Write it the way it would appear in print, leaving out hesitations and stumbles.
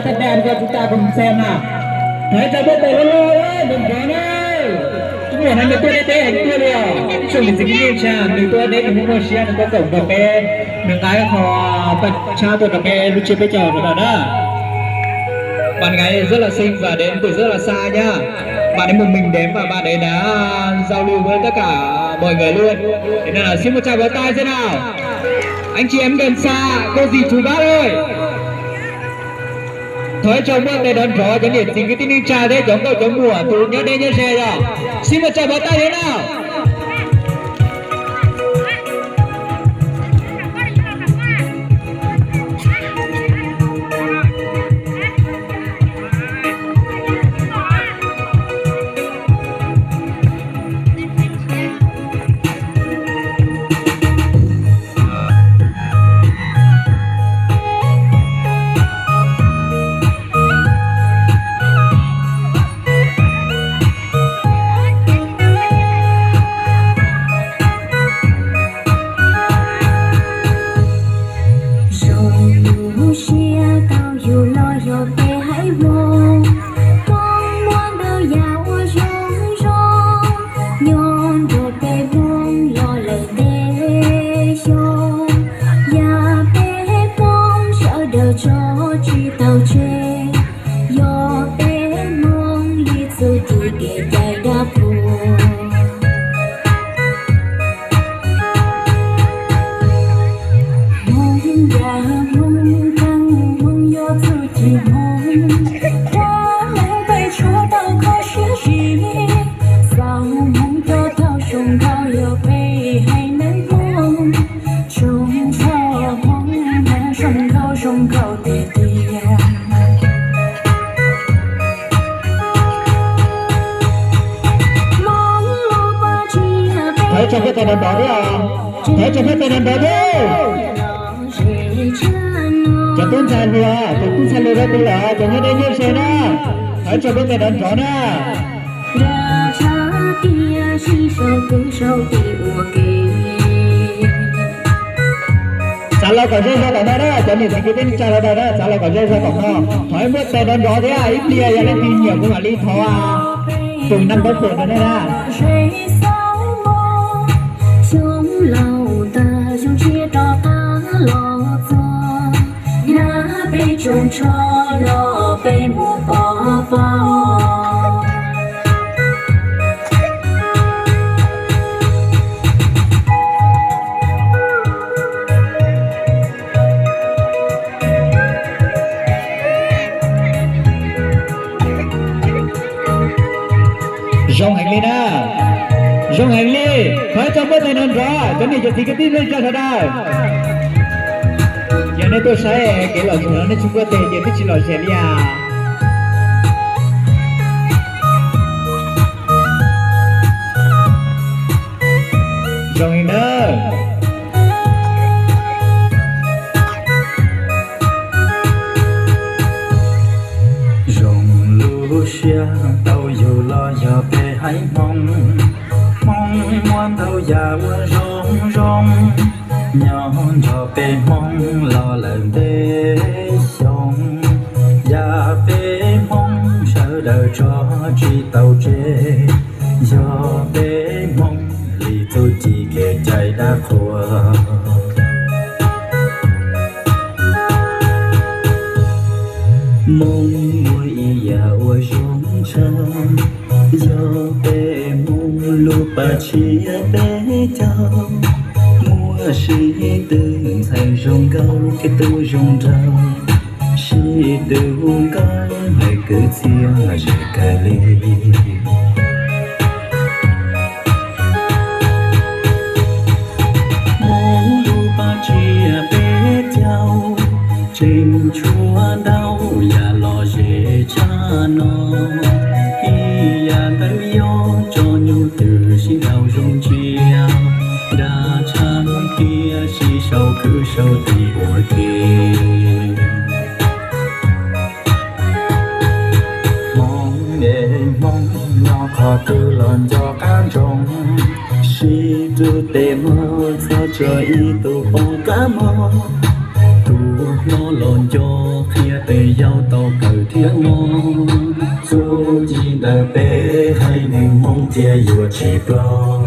Thật đẹp cho chúng ta cùng xem nào. Thấy cho biết tay lo ơi, đừng có đâu. Chúng mình người tôi đây hành tôi đi. Chúng mình sẽ đi cha, người tôi đây cũng có xe, có cổng cà phê, người cái họ bật cha tôi cà phê lúc chưa bây giờ rồi đó. Bạn gái rất là xinh và đến từ rất là xa nhá. Bạn ấy một mình đến và bạn ấy đã giao lưu với tất cả mọi người luôn. Thế nên là xin một tràng vỗ tay thế nào. Anh chị em gần xa, cô dì chú bác ơi. Thôi chào mừng để đón gió cho nhiệt tình cái tin trà thế giống cậu chống mùa tụ nhớ đây nhớ xe rồi. Xin một tràng vỗ tay thế nào. Thấy cho cái tay đàn đó đấy à? Thấy cho cái tay đàn đó đấy. Cho tôi ra vừa, cho tôi ra lừa tôi là, cho nhớ đây nhớ xe đó. Thấy cho cái tay đàn đó nè. Trả lời còn dây ra còn đó đó, cho nên cái tên trả lời đó đó, trả lời còn dây ra còn đó. Hỏi mất tay đàn đó đấy à, ít lia ya lên tin nhiều cũng là ly thò à. Từng năm có phượt rồi đấy à. Chúng cho lo về mùa bỏ vào rong hành ly nè, rong hành ly phải cho bớt này nên rõ cho nên giờ thì cái tin lên cho thật đây. Giờ này tôi sẽ cái lò sữa nó chung có tiền giờ tôi chỉ lò sữa đi à. Rồi nữa. Rồng lúa xia tàu dù lo giờ về hãy mong mong muốn tàu già rong rong nhon cho về mong lo lần để sống và về mong sợ đời cho chỉ tàu chế do về mong lý tôi chỉ kể chạy đã khua mong mùi giàu rong trăng do về mong lúc bà chia bé cháu sĩ từng thành rong câu cái tôi rong rau sĩ từng câu hay cứ chia rồi cài ly mong lu ba chia bé cháu trên chúa đau và lo dễ cha nó khi ya tới yo cho nhu từ xin đau rong chia đã chán kia chỉ sâu cứ sâu thì ủa kia mong để mong nó khó tư lần cho cán trồng si tư tê mơ cho trời y tu phong cá mơ tu nó lòn cho kia tê giao tàu cờ thiết mong dù chỉ đời bê hay nên mong tia vừa chỉ lo